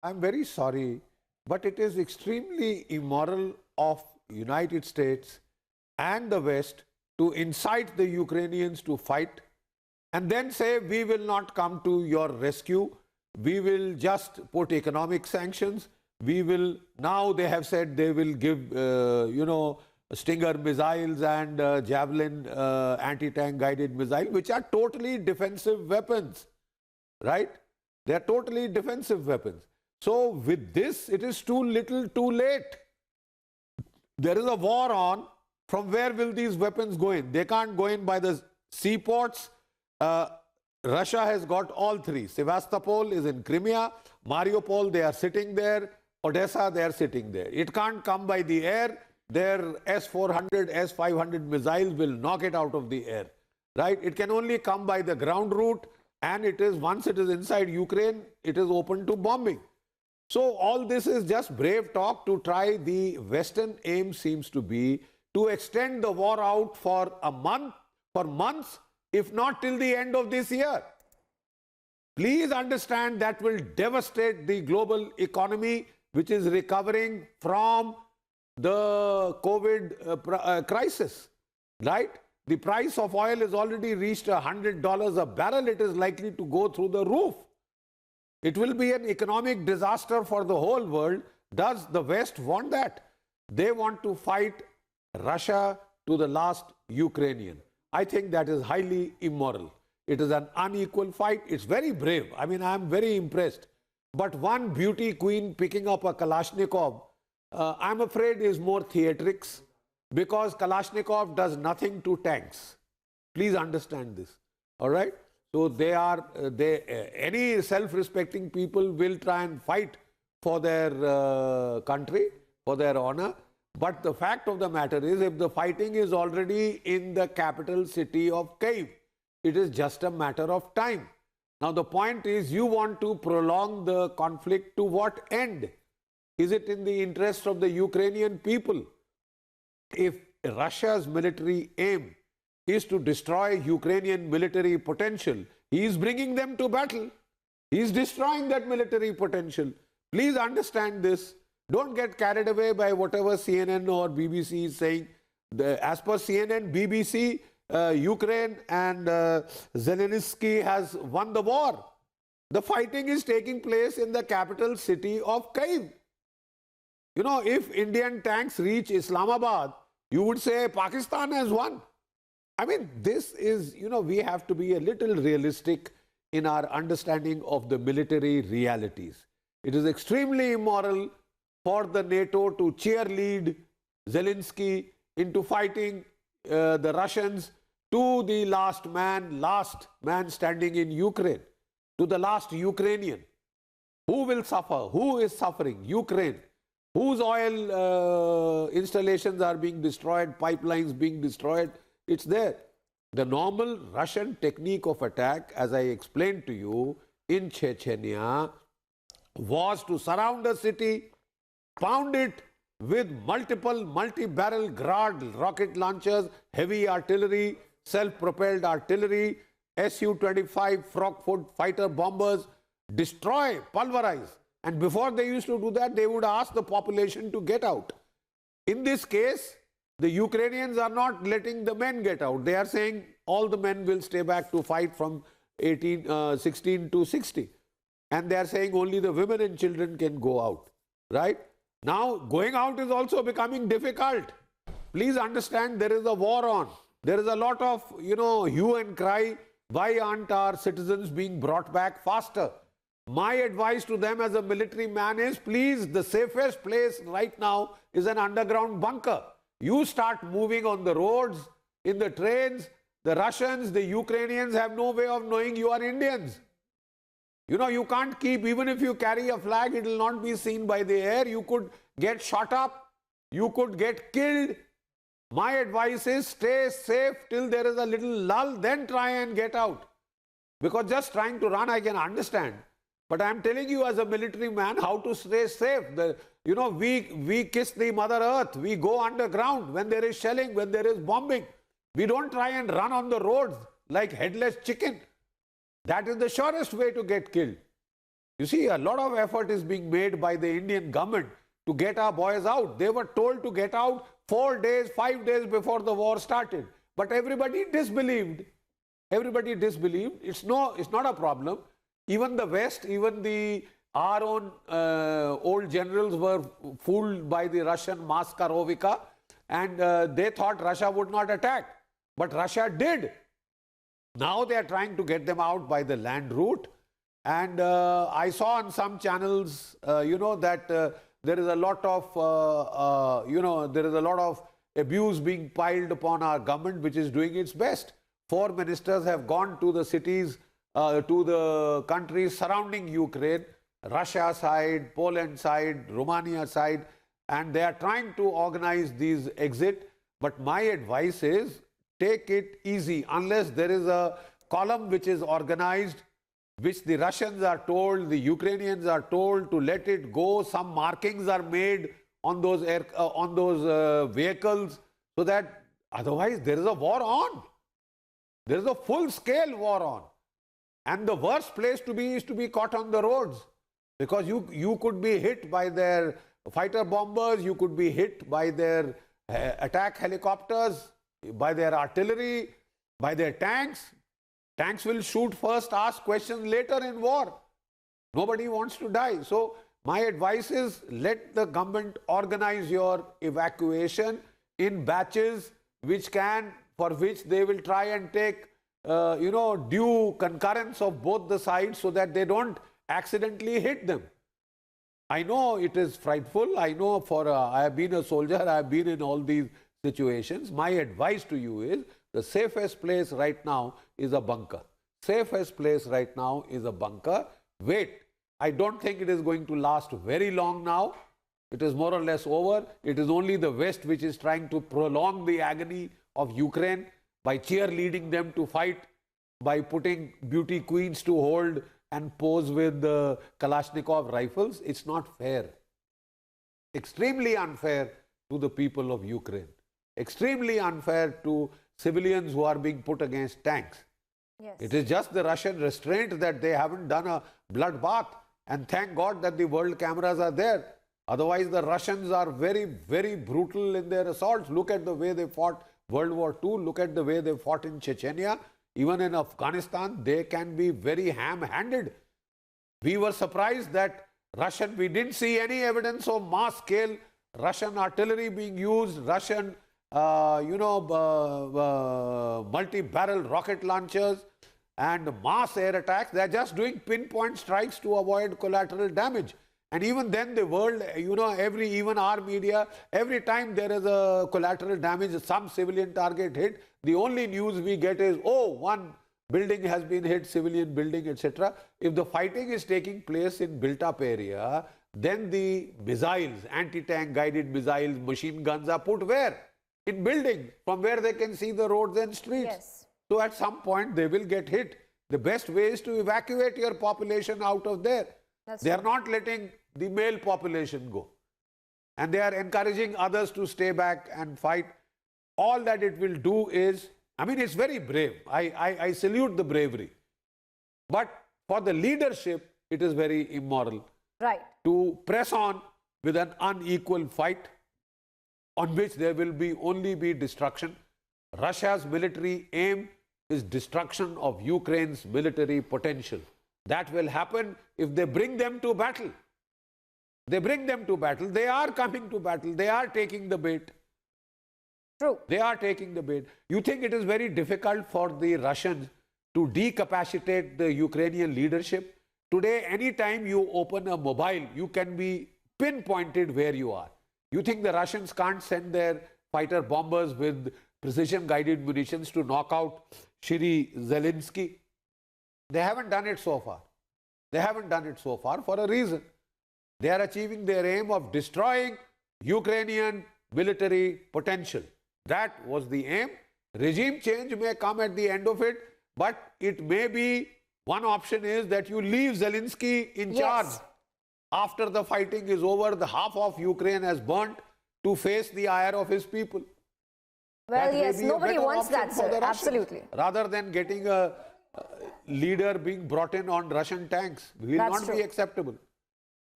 I'm very sorry, but it is extremely immoral of United States and the West to incite the Ukrainians to fight and then say we will not come to your rescue. We will just put economic sanctions. We will, now they have said they will give, Stinger missiles and Javelin anti-tank guided missile, which are totally defensive weapons, right? They are totally defensive weapons. So with this, it is too little too late. There is a war on. From where will these weapons go in? They can't go in by the seaports. Russia has got all three. Sevastopol is in Crimea. Mariupol, they are sitting there. Odessa, they are sitting there. It can't come by the air. Their S-400, S-500 missiles will knock it out of the air, right? It can only come by the ground route, and it is, once it is inside Ukraine, it is open to bombing. So all this is just brave talk to try. The Western aim seems to be to extend the war out for a month, for months, if not till the end of this year. Please understand that will devastate the global economy, which is recovering from the COVID crisis, right? The price of oil has already reached $100 a barrel. It is likely to go through the roof. It will be an economic disaster for the whole world. Does the West want that? They want to fight Russia to the last Ukrainian. I think that is highly immoral. It is an unequal fight. It's very brave. I mean, I'm very impressed. But one beauty queen picking up a Kalashnikov, I'm afraid is more theatrics, because Kalashnikov does nothing to tanks. Please understand this. All right? So any self-respecting people will try and fight for their country, for their honor. But the fact of the matter is, if the fighting is already in the capital city of Kiev, it is just a matter of time. Now the point is, you want to prolong the conflict to what end? Is it in the interest of the Ukrainian people? If Russia's military aim is to destroy Ukrainian military potential, he is bringing them to battle. He is destroying that military potential. Please understand this. Don't get carried away by whatever CNN or BBC is saying. As per CNN, BBC, Ukraine and Zelensky has won the war. The fighting is taking place in the capital city of Kiev. You know, if Indian tanks reach Islamabad, you would say Pakistan has won. I mean, this is, we have to be a little realistic in our understanding of the military realities. It is extremely immoral for the NATO to cheerlead Zelensky into fighting the Russians to the last man standing in Ukraine, to the last Ukrainian. Who will suffer? Who is suffering? Ukraine. Whose oil installations are being destroyed, pipelines being destroyed? It's there. The normal Russian technique of attack, as I explained to you, in Chechnya, was to surround a city, pound it with multiple multi-barrel Grad rocket launchers, heavy artillery, self-propelled artillery, Su-25 Frogfoot fighter bombers, destroy, pulverize. And before they used to do that, they would ask the population to get out. In this case, the Ukrainians are not letting the men get out. They are saying all the men will stay back to fight from 16 to 60. And they are saying only the women and children can go out, right? Now, going out is also becoming difficult. Please understand, there is a war on. There is a lot of, hue and cry. Why aren't our citizens being brought back faster? My advice to them as a military man is, please, the safest place right now is an underground bunker. You start moving on the roads, in the trains. The Russians, the Ukrainians have no way of knowing you are Indians. You can't keep, even if you carry a flag, it will not be seen by the air. You could get shot up. You could get killed. My advice is, stay safe till there is a little lull, then try and get out. Because just trying to run, I can understand. But I am telling you as a military man how to stay safe. We kiss the Mother Earth. We go underground when there is shelling, when there is bombing. We don't try and run on the roads like headless chicken. That is the surest way to get killed. You see, a lot of effort is being made by the Indian government to get our boys out. They were told to get out 4 days, 5 days before the war started. But everybody disbelieved. Everybody disbelieved. It's not a problem. Even the West, even our own old generals were fooled by the Russian Maskarovika, and they thought Russia would not attack. But Russia did. Now they are trying to get them out by the land route. And I saw on some channels, that there is a lot of abuse being piled upon our government, which is doing its best. 4 ministers have gone to the cities, to the countries surrounding Ukraine, Russia side, Poland side, Romania side, and they are trying to organize these exit. But my advice is, take it easy. Unless there is a column which is organized, which the Russians are told, the Ukrainians are told to let it go, some markings are made on those vehicles, so that otherwise there is a war on. There is a full-scale war on. And the worst place to be is to be caught on the roads, because you could be hit by their fighter bombers, you could be hit by their attack helicopters, by their artillery, by their tanks. Tanks will shoot first, ask questions later in war. Nobody wants to die. So my advice is, let the government organize your evacuation in batches, for which they will try and take due concurrence of both the sides, so that they don't accidentally hit them. I know it is frightful. I know, I have been a soldier, I have been in all these situations. My advice to you is, the safest place right now is a bunker. Safest place right now is a bunker. Wait. I don't think it is going to last very long now. It is more or less over. It is only the West which is trying to prolong the agony of Ukraine by cheerleading them to fight, by putting beauty queens to hold and pose with the Kalashnikov rifles. It's not fair. Extremely unfair to the people of Ukraine. Extremely unfair to civilians who are being put against tanks. Yes. It is just the Russian restraint that they haven't done a bloodbath. And thank God that the world cameras are there. Otherwise, the Russians are very, very brutal in their assaults. Look at the way they fought World War II. Look at the way they fought in Chechnya. Even in Afghanistan, they can be very ham-handed. We were surprised that we didn't see any evidence of mass-scale Russian artillery being used, Russian multi-barrel rocket launchers and mass air attacks. They are just doing pinpoint strikes to avoid collateral damage. And even then the world, even our media, every time there is a collateral damage, some civilian target hit, the only news we get is, oh, one building has been hit, civilian building, etc. If the fighting is taking place in built-up area, then the missiles, anti-tank guided missiles, machine guns are put where? In buildings, from where they can see the roads and streets. Yes. So at some point they will get hit. The best way is to evacuate your population out of there. They are not letting the male population go. And they are encouraging others to stay back and fight. All that it will do is, it's very brave. I salute the bravery. But for the leadership, it is very immoral. Right. To press on with an unequal fight on which there will only be destruction. Russia's military aim is destruction of Ukraine's military potential. That will happen if they bring them to battle. They bring them to battle. They are coming to battle. They are taking the bait. True. They are taking the bait. You think it is very difficult for the Russians to decapacitate the Ukrainian leadership? Today, anytime you open a mobile, you can be pinpointed where you are. You think the Russians can't send their fighter bombers with precision-guided munitions to knock out Shri Zelensky? They haven't done it so far. They haven't done it so far for a reason. They are achieving their aim of destroying Ukrainian military potential. That was the aim. Regime change may come at the end of it, but it may be, one option is that you leave Zelensky in charge. After the fighting is over, the half of Ukraine has burnt to face the ire of his people. Well, yes, nobody wants that, sir. Absolutely. Rather than getting a leader being brought in on Russian tanks. Will That's not be true. acceptable.